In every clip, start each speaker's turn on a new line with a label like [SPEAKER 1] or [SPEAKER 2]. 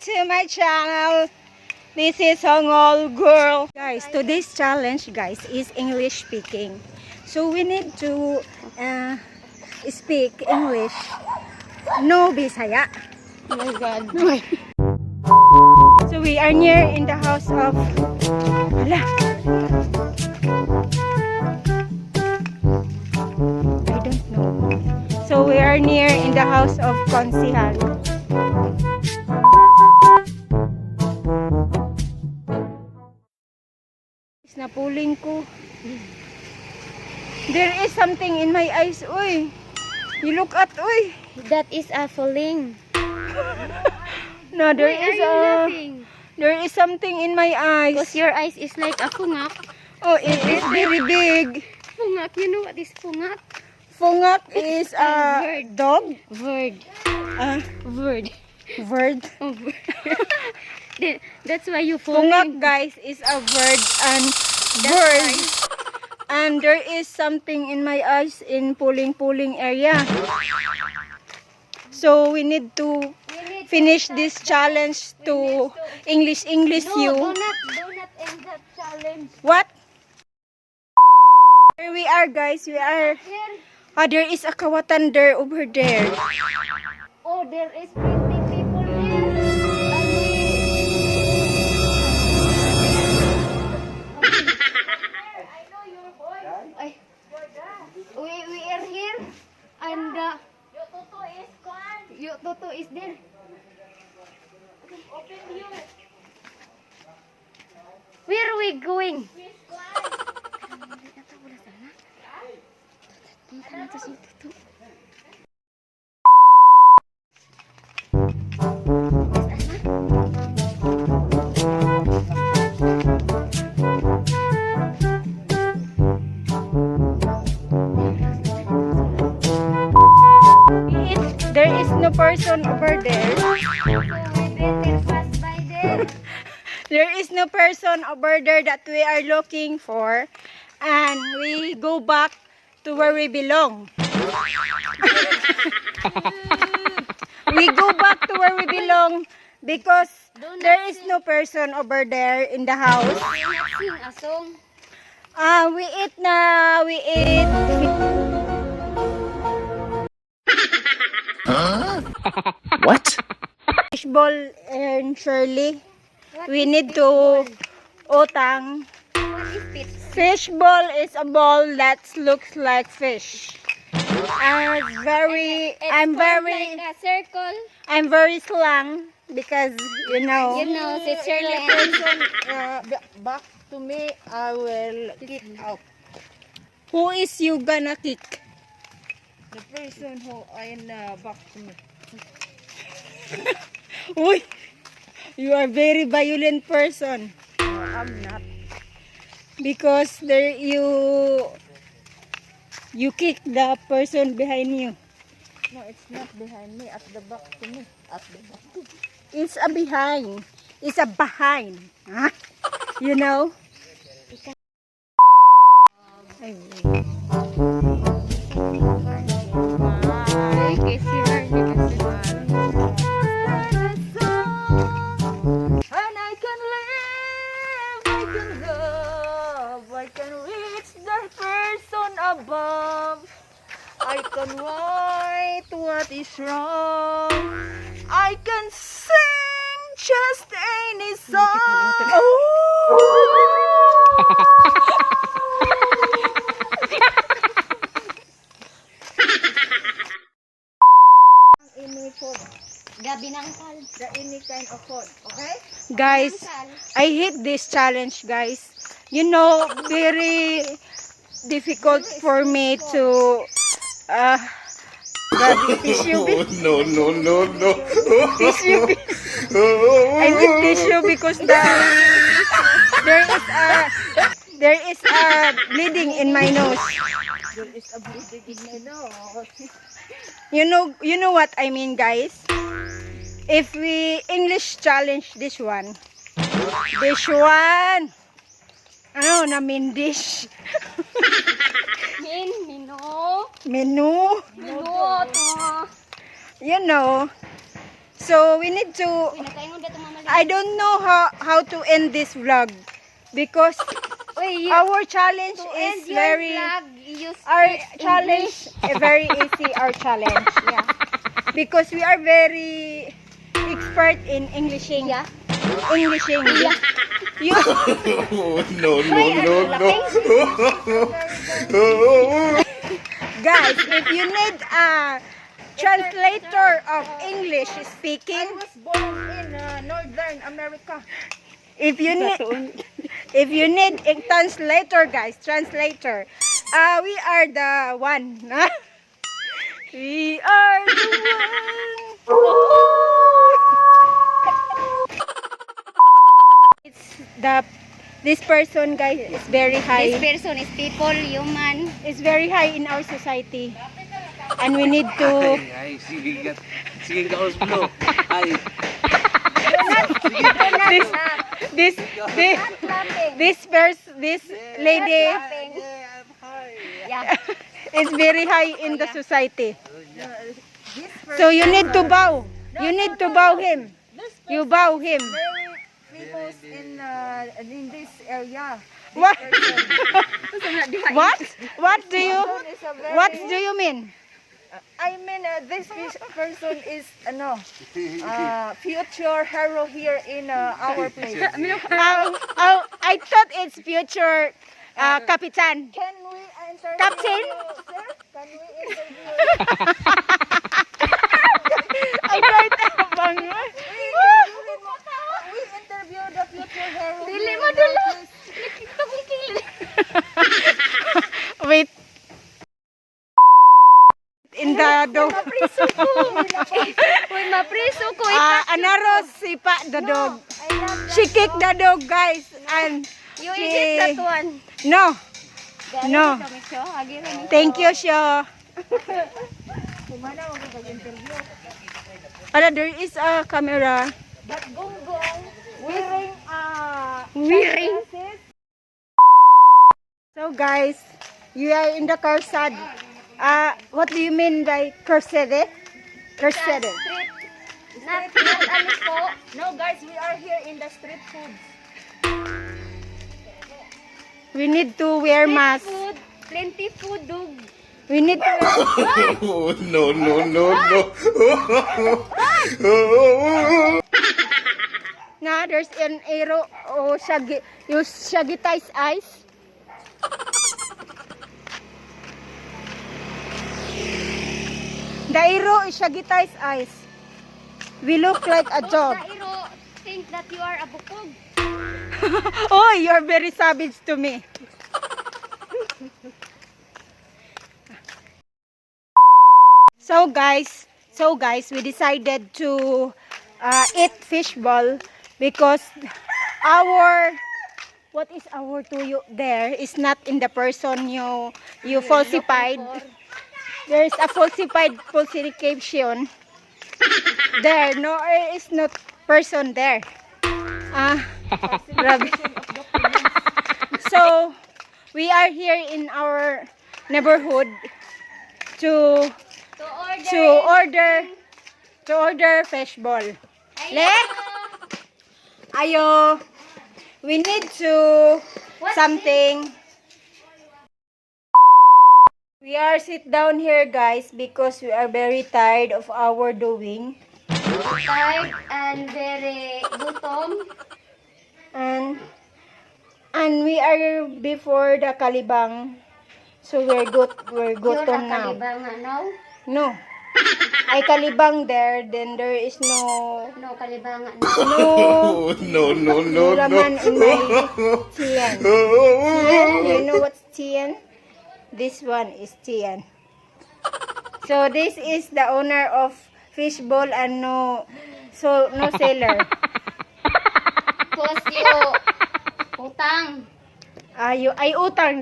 [SPEAKER 1] to my channel. This is Hangal girl. Guys, today's challenge, guys, is English speaking. So we need to speak English. No Bisaya.
[SPEAKER 2] Oh my God.
[SPEAKER 1] So we are near in the house of... Hala. I don't know. So we are near in the house of Konsihal. Napuling ko. There is something in my eyes. Uy. You look at, uy.
[SPEAKER 2] That is a falling.
[SPEAKER 1] No, there
[SPEAKER 2] Why are
[SPEAKER 1] is
[SPEAKER 2] you laughing?
[SPEAKER 1] there is something in my eyes.
[SPEAKER 2] Because your eyes is like a fungak.
[SPEAKER 1] Oh, it is very big.
[SPEAKER 2] Fungak, you know what is fungak?
[SPEAKER 1] Fungak is a
[SPEAKER 2] Bird.
[SPEAKER 1] dog.
[SPEAKER 2] Bird. Bird.
[SPEAKER 1] Bird.
[SPEAKER 2] Oh, bird. That's why you
[SPEAKER 1] Fungak,
[SPEAKER 2] falling.
[SPEAKER 1] guys, is a bird and
[SPEAKER 2] That's
[SPEAKER 1] bird.
[SPEAKER 2] why.
[SPEAKER 1] And there is something in my eyes in pulling area. So we need to finish this challenge to English
[SPEAKER 2] No,
[SPEAKER 1] you.
[SPEAKER 2] do not end that challenge.
[SPEAKER 1] What? Here we are, guys. We are.
[SPEAKER 2] Here.
[SPEAKER 1] There is a kawatan there over there.
[SPEAKER 2] Oh, there is pretty people here. I know your voice. We are here, and your Toto is there. Open you. Where are we going? Punta natin si Toto.
[SPEAKER 1] There is no person over there.
[SPEAKER 2] We better pass by there.
[SPEAKER 1] There is no person over there that we are looking for. And we go back to where we belong. We go back to where we belong because there is no person over there in the house.
[SPEAKER 2] We not sing a song.
[SPEAKER 1] We eat na, we eat.
[SPEAKER 3] What?
[SPEAKER 1] Fishball and Shirley.
[SPEAKER 2] What
[SPEAKER 1] We
[SPEAKER 2] is
[SPEAKER 1] need to utang.
[SPEAKER 2] What is it?
[SPEAKER 1] Fishball is a ball that looks like fish. I'm very
[SPEAKER 2] like a circle.
[SPEAKER 1] I'm very slang because you know.
[SPEAKER 2] You know, si Shirley.
[SPEAKER 4] Back to me, I will kick out
[SPEAKER 1] Who is you gonna kick?
[SPEAKER 4] the person who in back to me.
[SPEAKER 1] Uy, you are very violent person
[SPEAKER 4] No, I'm not.
[SPEAKER 1] because there you kick the person behind you.
[SPEAKER 4] No, it's not behind me. At the back to me. At the back.
[SPEAKER 1] It's a behind. It's a behind. Huh? You know? Ay,
[SPEAKER 4] And I can live, I can love, I can reach the person above. I can right what is wrong. I can sing just any song. Any food,
[SPEAKER 2] Gabi ng kal.
[SPEAKER 4] any kind of food, okay?
[SPEAKER 1] guys, I hate this challenge, guys. You know, very difficult for me to grab the tissue.
[SPEAKER 3] No, no, no, no.
[SPEAKER 1] Tissue. I need tissue because there is a bleeding in my nose.
[SPEAKER 4] There is a bleeding in my nose.
[SPEAKER 1] You know what I mean, guys? If we English challenge this one. Ano na mean dish?
[SPEAKER 2] Mino.
[SPEAKER 1] Menu.
[SPEAKER 2] Mino to.
[SPEAKER 1] You know. So we need to.
[SPEAKER 2] Uy, nakaingon dito mama.
[SPEAKER 1] I don't know how to end this vlog because
[SPEAKER 2] Uy,
[SPEAKER 1] our challenge
[SPEAKER 2] to
[SPEAKER 1] is
[SPEAKER 2] end your
[SPEAKER 1] very.
[SPEAKER 2] vlog, you
[SPEAKER 1] Our
[SPEAKER 2] speak
[SPEAKER 1] challenge
[SPEAKER 2] English.
[SPEAKER 1] is very easy. Our challenge, yeah, because we are very expert in Englishing.
[SPEAKER 2] Yeah.
[SPEAKER 1] Englishing. Yeah. You.
[SPEAKER 3] No, no, no, no.
[SPEAKER 1] Guys, if you need a translator of English
[SPEAKER 4] I
[SPEAKER 1] speaking,
[SPEAKER 4] was born in Northern America.
[SPEAKER 1] if you need a translator, guys, translator, we are the one. We are the one. It's this person, guys, is very high.
[SPEAKER 2] This person is people, human.
[SPEAKER 1] Is very high in our society, and we need to.
[SPEAKER 5] Ay, sige kaos mo. Ay,
[SPEAKER 1] this lady
[SPEAKER 2] Yeah.
[SPEAKER 1] is very high in the society. So you need to bow. You need to bow him. You bow him.
[SPEAKER 4] Very famous in this area.
[SPEAKER 1] What? What do you?
[SPEAKER 4] Is a very,
[SPEAKER 1] What do you mean?
[SPEAKER 4] I mean, this person is future hero here in our place.
[SPEAKER 1] I thought it's future kapitan.
[SPEAKER 4] Can we interview
[SPEAKER 1] Captain?
[SPEAKER 4] you, sir? Can we interview
[SPEAKER 1] Ay, kahit abang mo.
[SPEAKER 4] we interview the future hero?
[SPEAKER 2] Dili
[SPEAKER 4] here
[SPEAKER 2] mo
[SPEAKER 4] in
[SPEAKER 2] dula.
[SPEAKER 4] our place.
[SPEAKER 2] Nakita kong kili.
[SPEAKER 1] Wait. In the dog.
[SPEAKER 2] Mapriso ko. Uy, mapriso ko.
[SPEAKER 1] Anaro sipa the dog.
[SPEAKER 4] I love
[SPEAKER 1] She kicked the dog, guys, and
[SPEAKER 2] You
[SPEAKER 1] she-
[SPEAKER 2] edit that one.
[SPEAKER 1] no. No.
[SPEAKER 2] Thank
[SPEAKER 1] Thank you, Sho. There is a camera.
[SPEAKER 4] But Gonggong wearing
[SPEAKER 1] Wearing. So, guys, you are in the Karsad. What do you mean by Karsede? Karsede.
[SPEAKER 2] Not ano po.
[SPEAKER 4] No, guys, we are here in the street foods.
[SPEAKER 1] We need to wear mask.
[SPEAKER 2] Food. Plenty food, dog.
[SPEAKER 1] We need to wear.
[SPEAKER 3] No, no, no, no.
[SPEAKER 1] Na, there's an arrow. Oh, you Shagitai's eyes. The arrow is Shagitai's eyes. We look like a dog.
[SPEAKER 2] Dairo think that you are a bukog.
[SPEAKER 1] Oh, you're very savage to me. So guys, we decided to eat fishball because what is our tuyo there is not in the person you falsified. There is a falsified falsification. There, no, there is not person there. Grabe. So, we are here in our neighborhood to order fishball. Le? Ayo. We need to something. We are sit down here, guys, because we are very tired of our doing.
[SPEAKER 2] Tired and very gutom.
[SPEAKER 1] And we are before the Kalibang. So we're
[SPEAKER 2] You're a
[SPEAKER 1] gutom now.
[SPEAKER 2] kalibangan, no?
[SPEAKER 1] No. I Kalibang there, then there is no
[SPEAKER 2] No, kalibangan.
[SPEAKER 3] No, no, no, no.
[SPEAKER 1] laman in my tiyan. Tiyan, you know what's tiyan? This one is tiyan. So this is the owner of fishbowl and no seller.
[SPEAKER 2] Cause you utang.
[SPEAKER 1] I utang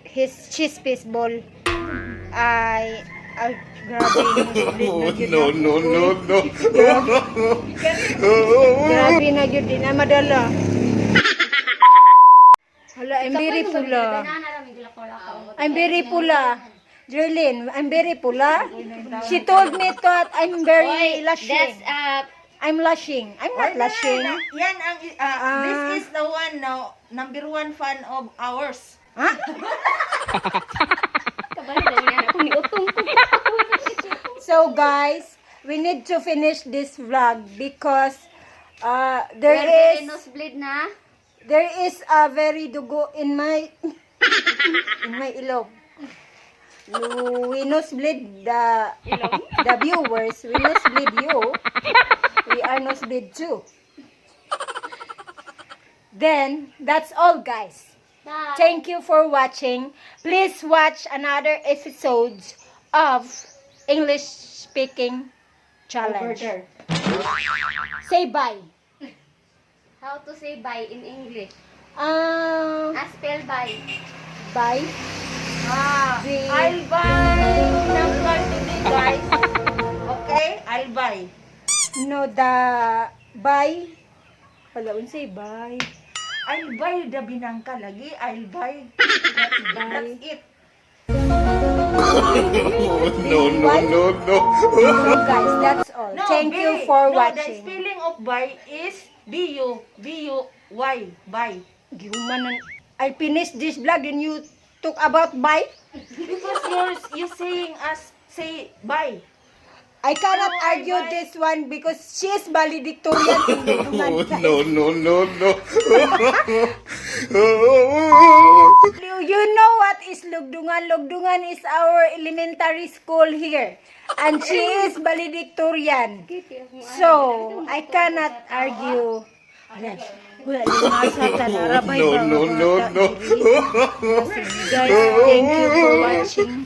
[SPEAKER 1] his fishbowl. Grabe.
[SPEAKER 3] No, no, no, no.
[SPEAKER 1] Grabe na yun din. Madala. Hala, I'm very pula. I'm very pula. Jerlyn, I'm very pula. She told me that I'm very luscious.
[SPEAKER 2] That's
[SPEAKER 1] I'm blushing. I'm not blushing.
[SPEAKER 4] Yan ang,
[SPEAKER 1] Ah.
[SPEAKER 4] this is the one now, number one fan of ours.
[SPEAKER 1] Ha?
[SPEAKER 2] Kabalo daw niya ako ni utong ko.
[SPEAKER 1] So guys, we need to finish this vlog because
[SPEAKER 2] There
[SPEAKER 1] there
[SPEAKER 2] is nosebleed na.
[SPEAKER 1] is a very dugo in my in my ilong. We nosebleed the viewers. We nosebleed you. We are nosebleed too. Then that's all, guys.
[SPEAKER 2] Bye.
[SPEAKER 1] Thank you for watching. Please watch another episodes of English speaking challenge. Say bye.
[SPEAKER 2] How to say bye in English? Spell bye.
[SPEAKER 1] Bye.
[SPEAKER 4] I'll buy Hangal today, guys. Okay? I'll buy.
[SPEAKER 1] No, the bye. Wala, unsay bye.
[SPEAKER 4] I'll buy the binangka lagi. I'll buy. That's it.
[SPEAKER 3] No, no, no, no.
[SPEAKER 1] So guys, that's all. Thank you for
[SPEAKER 4] The
[SPEAKER 1] watching.
[SPEAKER 4] spelling of buy is B-U-Y. Buy.
[SPEAKER 1] Gihuman ng- I finished this vlog and you talk about bye.
[SPEAKER 4] Because you're saying us say buy.
[SPEAKER 1] I cannot argue this one because she is valedictorian in Lugdungan.
[SPEAKER 3] No, no, no, no.
[SPEAKER 1] You know what is Lugdungan? Lugdungan is our elementary school here. And she is valedictorian. So, I cannot argue. Wala din nasa tanarabay
[SPEAKER 3] No, no, no, no.
[SPEAKER 1] Guys, thank you for watching.